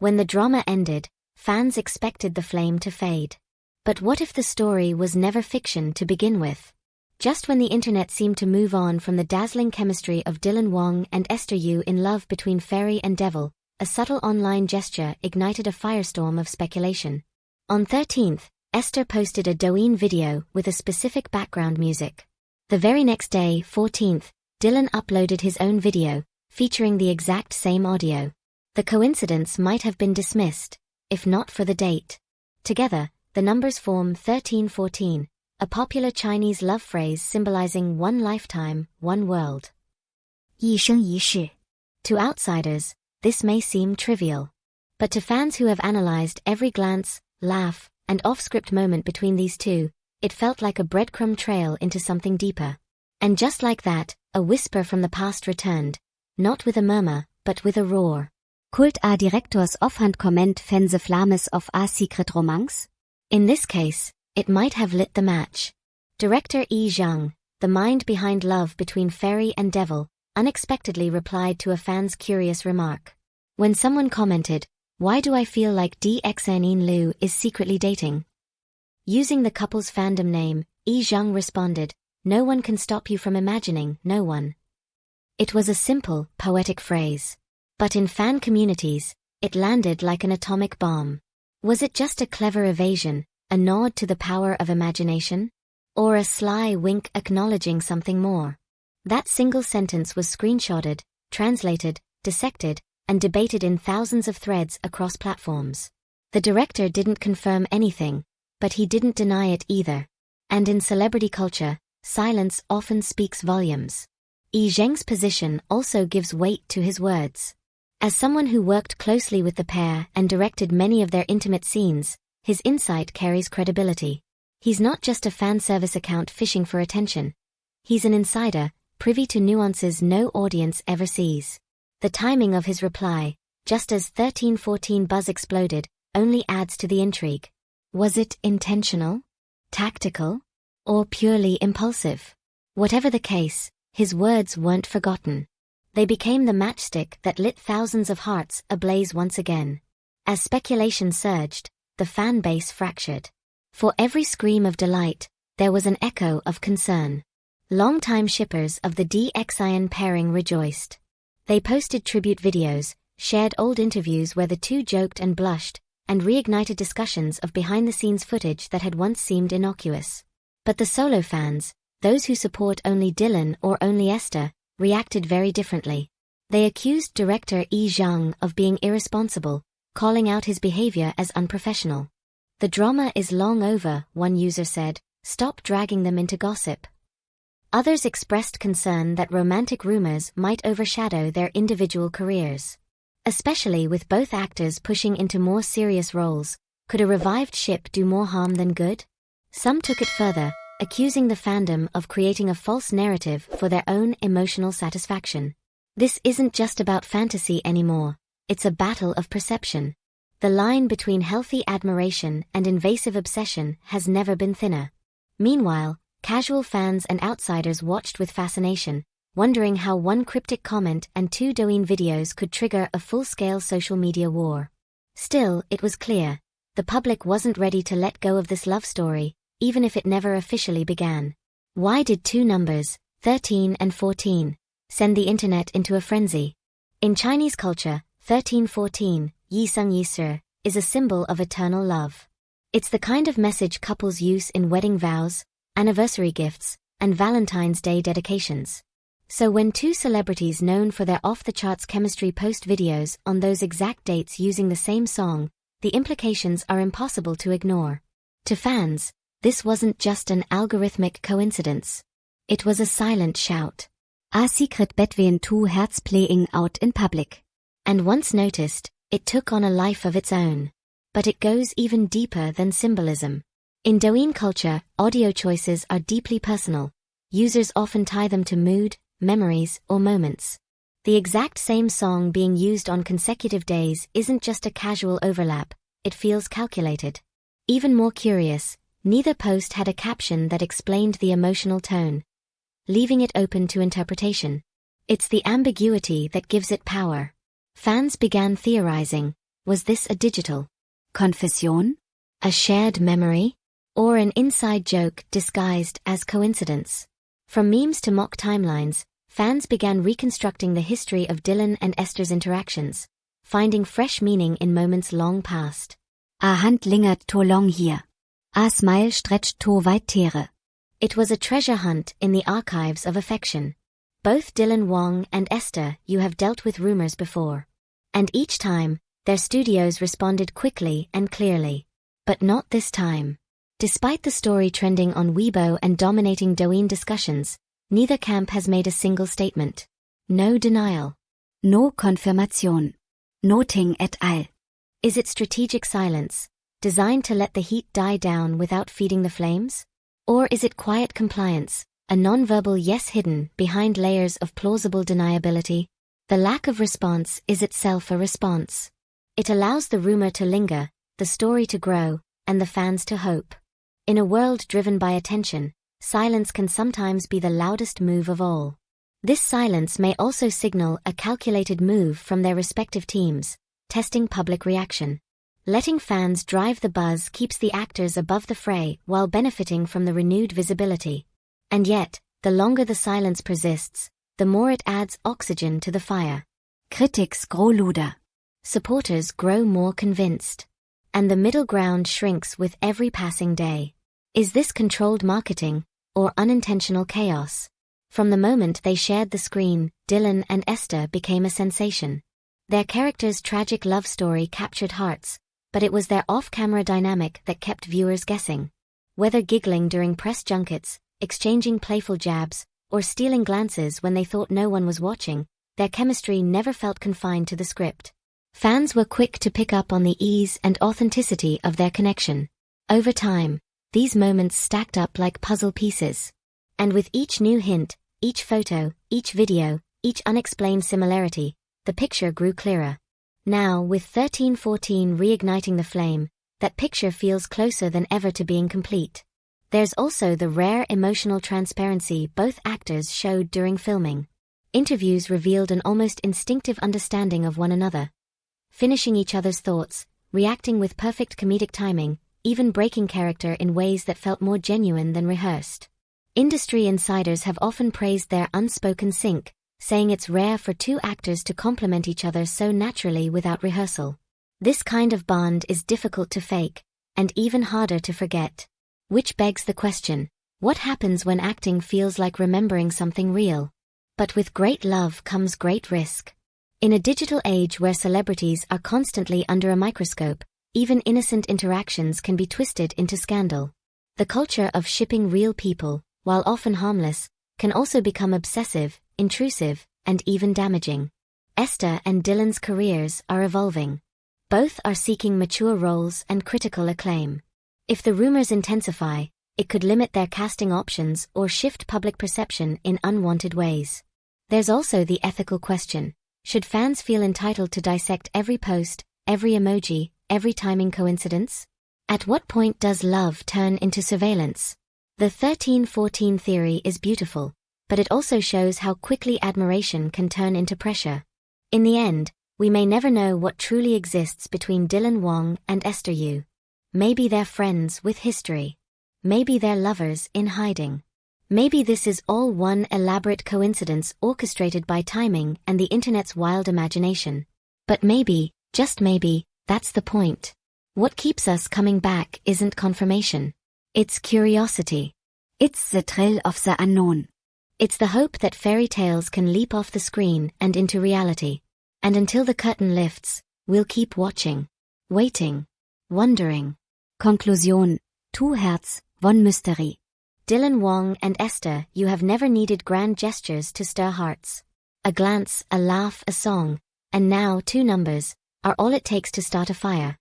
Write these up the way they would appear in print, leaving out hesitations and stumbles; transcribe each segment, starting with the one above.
When the drama ended, fans expected the flame to fade. But what if the story was never fiction to begin with? Just when the internet seemed to move on from the dazzling chemistry of Douyin Wang and Esther Yu in love between fairy and devil, a subtle online gesture ignited a firestorm of speculation. On 13th, Esther posted a Douyin video with a specific background music. The very next day, 14th, Douyin uploaded his own video, featuring the exact same audio. The coincidence might have been dismissed, if not for the date. Together, the numbers form 1314, a popular Chinese love phrase symbolizing one lifetime, one world. 一生一世. To outsiders, this may seem trivial. But to fans who have analyzed every glance, laugh, and off-script moment between these two, it felt like a breadcrumb trail into something deeper. And just like that, a whisper from the past returned, not with a murmur, but with a roar. Kult a Directors Offhand-Komment Fense Flammes of a Secret Romance? In this case, it might have lit the match. Director Yi Zheng, the mind behind Love Between Fairy and Devil, unexpectedly replied to a fan's curious remark. When someone commented, "Why do I feel like DXNN Liu is secretly dating?" Using the couple's fandom name, Yi Zheng responded, "No one can stop you from imagining, no one." It was a simple, poetic phrase. But in fan communities, it landed like an atomic bomb. Was it just a clever evasion, a nod to the power of imagination? Or a sly wink acknowledging something more? That single sentence was screenshotted, translated, dissected, and debated in thousands of threads across platforms. The director didn't confirm anything, but he didn't deny it either. And in celebrity culture, silence often speaks volumes. Yi Zheng's position also gives weight to his words. As someone who worked closely with the pair and directed many of their intimate scenes, his insight carries credibility. He's not just a fan service account fishing for attention. He's an insider, privy to nuances no audience ever sees. The timing of his reply, just as 1314 buzz exploded, only adds to the intrigue. Was it intentional? Tactical? Or purely impulsive? Whatever the case, his words weren't forgotten. They became the matchstick that lit thousands of hearts ablaze once again. As speculation surged, the fan base fractured. For every scream of delight, there was an echo of concern. Longtime shippers of the DXIN pairing rejoiced. They posted tribute videos, shared old interviews where the two joked and blushed, and reignited discussions of behind-the-scenes footage that had once seemed innocuous. But the solo fans, those who support only Douyin or only Esther, reacted very differently. They accused director Yi Zheng of being irresponsible, calling out his behavior as unprofessional. "The drama is long over," one user said. "Stop dragging them into gossip." Others expressed concern that romantic rumors might overshadow their individual careers. Especially with both actors pushing into more serious roles, could a revived ship do more harm than good? Some took it further, accusing the fandom of creating a false narrative for their own emotional satisfaction. This isn't just about fantasy anymore, it's a battle of perception. The line between healthy admiration and invasive obsession has never been thinner. Meanwhile, casual fans and outsiders watched with fascination, wondering how one cryptic comment and two Douyin videos could trigger a full-scale social media war. Still, it was clear, the public wasn't ready to let go of this love story, even if it never officially began. Why did two numbers, 13 and 14, send the internet into a frenzy? In Chinese culture, 1314, Yi Zheng, is a symbol of eternal love. It's the kind of message couples use in wedding vows, anniversary gifts, and Valentine's Day dedications. So when two celebrities known for their off-the-charts chemistry post videos on those exact dates using the same song, the implications are impossible to ignore. To fans, this wasn't just an algorithmic coincidence. It was a silent shout. A secret between two hearts playing out in public. And once noticed, it took on a life of its own. But it goes even deeper than symbolism. In Douyin culture, audio choices are deeply personal. Users often tie them to mood, memories, or moments. The exact same song being used on consecutive days isn't just a casual overlap, it feels calculated. Even more curious, neither post had a caption that explained the emotional tone, leaving it open to interpretation. It's the ambiguity that gives it power. Fans began theorizing. Was this a digital Konfession? a shared memory, or an inside joke disguised as coincidence? From memes to mock timelines, fans began reconstructing the history of Dylan and Esther's interactions, finding fresh meaning in moments long past. A hand lingert to long hier. A smile stretched to weit tere. It was a treasure hunt in the archives of affection. Both Dylan Wang and Esther Yu have dealt with rumors before. And each time, their studios responded quickly and clearly. But not this time. Despite the story trending on Weibo and dominating Douyin discussions, neither camp has made a single statement. No denial. No Konfirmation. Nothing et al. Is it strategic silence, designed to let the heat die down without feeding the flames? Or is it quiet compliance, a non-verbal yes hidden behind layers of plausible deniability? The lack of response is itself a response. It allows the rumor to linger, the story to grow, and the fans to hope. In a world driven by attention, silence can sometimes be the loudest move of all. This silence may also signal a calculated move from their respective teams, testing public reaction. Letting fans drive the buzz keeps the actors above the fray while benefiting from the renewed visibility. And yet, the longer the silence persists, the more it adds oxygen to the fire. Critics grow louder. Supporters grow more convinced. And the middle ground shrinks with every passing day. Is this controlled marketing, or unintentional chaos? From the moment they shared the screen, Dylan and Esther became a sensation. Their characters' tragic love story captured hearts, but it was their off-camera dynamic that kept viewers guessing. Whether giggling during press junkets, exchanging playful jabs, or stealing glances when they thought no one was watching, their chemistry never felt confined to the script. Fans were quick to pick up on the ease and authenticity of their connection. Over time, these moments stacked up like puzzle pieces. And with each new hint, each photo, each video, each unexplained similarity, the picture grew clearer. Now, with 1314 reigniting the flame, that picture feels closer than ever to being complete. There's also the rare emotional transparency both actors showed during filming. Interviews revealed an almost instinctive understanding of one another, finishing each other's thoughts, reacting with perfect comedic timing, even breaking character in ways that felt more genuine than rehearsed. Industry insiders have often praised their unspoken sync, saying it's rare for two actors to complement each other so naturally without rehearsal. This kind of bond is difficult to fake, and even harder to forget. Which begs the question, what happens when acting feels like remembering something real? But with great love comes great risk. In a digital age where celebrities are constantly under a microscope, even innocent interactions can be twisted into scandal. The culture of shipping real people, while often harmless, can also become obsessive, intrusive, and even damaging. Esther and Dylan's careers are evolving. Both are seeking mature roles and critical acclaim. If the rumors intensify, it could limit their casting options or shift public perception in unwanted ways. There's also the ethical question. Should fans feel entitled to dissect every post, every emoji, every timing coincidence? At what point does love turn into surveillance? The 1314 theory is beautiful, but it also shows how quickly admiration can turn into pressure. In the end, we may never know what truly exists between Dylan Wang and Esther Yu. Maybe they're friends with history. Maybe they're lovers in hiding. Maybe this is all one elaborate coincidence orchestrated by timing and the internet's wild imagination. But maybe, just maybe, that's the point. What keeps us coming back isn't confirmation. It's curiosity. It's the thrill of the unknown. It's the hope that fairy tales can leap off the screen and into reality. And until the curtain lifts, we'll keep watching, waiting, wondering. Conclusion. Two Herz, one mystery. Dylan Wang and Esther, you have never needed grand gestures to stir hearts. A glance, a laugh, a song, and now 2 numbers, are all it takes to start a fire.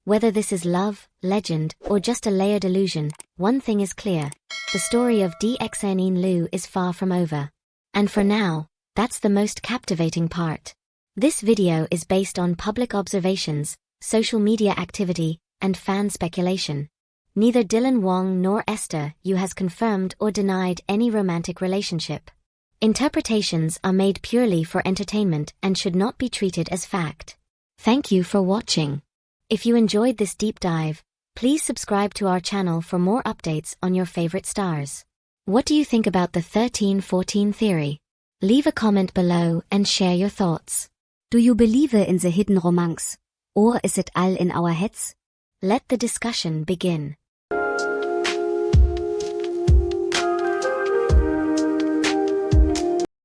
Whether this is love, legend, or just a layered illusion, one thing is clear. The story of DXNN Lu is far from over. And for now, that's the most captivating part. This video is based on public observations, social media activity, and fan speculation. Neither Dylan Wang nor Esther Yu has confirmed or denied any romantic relationship. Interpretations are made purely for entertainment and should not be treated as fact. Thank you for watching. If you enjoyed this deep dive, please subscribe to our channel for more updates on your favorite stars. What do you think about the 1314 theory? Leave a comment below and share your thoughts. Do you believe in the hidden romance? Or is it all in our heads? Let the discussion begin.